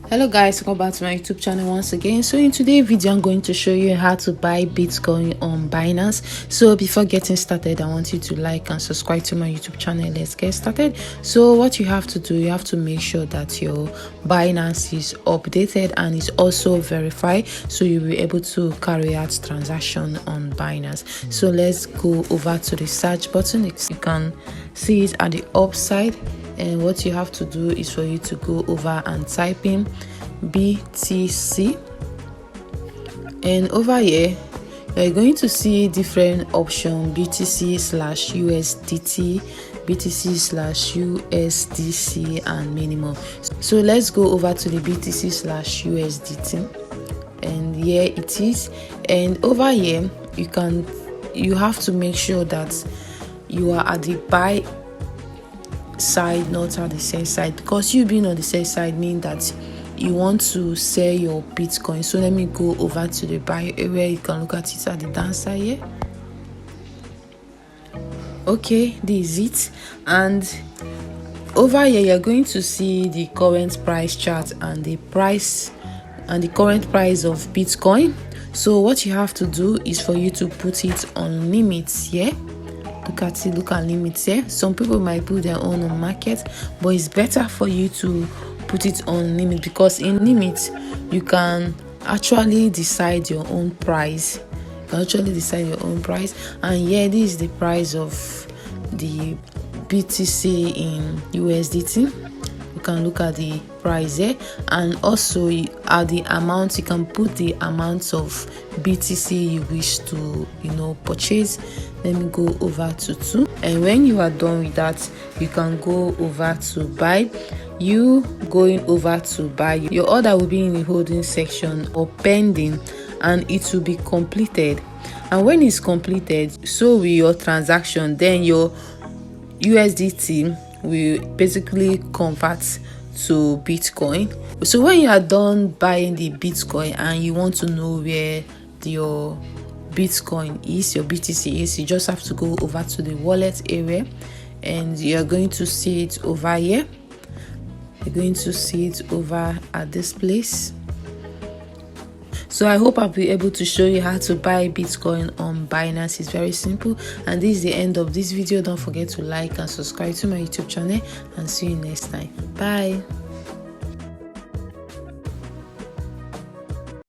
Hello guys, welcome back to my YouTube channel once again. So in today's video I'm going to show you how to buy Bitcoin on Binance. So before getting started, I want you to like and subscribe to my YouTube channel. Let's get started. So what you have to do, you have to make sure that your Binance is updated and is also verified, so you'll be able to carry out transaction on Binance. So let's go over to the search button. You can see it at the upside. And what you have to do is for you to go over and type in BTC, and over here you're going to see different options: BTC/USDT, BTC/USDC, and minimum. So let's go over to the BTC/USDT, and here it is. And over here you have to make sure that you are at the buy side, not at the sell side, because you being on the sell side means that you want to sell your Bitcoin. So let me go over to the buy area. You can look at it at the down side here. Okay, this is it. And over here you're going to see the current price chart and the price and the current price of Bitcoin. So what you have to do is for you to put it on limits here. Look at it, look at limits here. Some people might put their own on market, but it's better for you to put it on limit, because in limits you can actually decide your own price. And yeah, this is the price of the BTC in USDT. You can look at the price there, and also at the amount, you can put the amount of BTC you wish to purchase. Let me go over to 2, and when you are done with that, you can go over to buy. You going over to buy, your order will be in the holding section or pending, and it will be completed. And when it's completed, so will your transaction, then your USDT will basically convert to Bitcoin. So when you are done buying the Bitcoin and you want to know where your Bitcoin is, your BTC is, you just have to go over to the wallet area, and you're going to see it over here. You're going to see it over at this place. So I hope I'll be able to show you how to buy Bitcoin on Binance. It's very simple. And this is the end of this video. Don't forget to like and subscribe to my YouTube channel, and see you next time. Bye.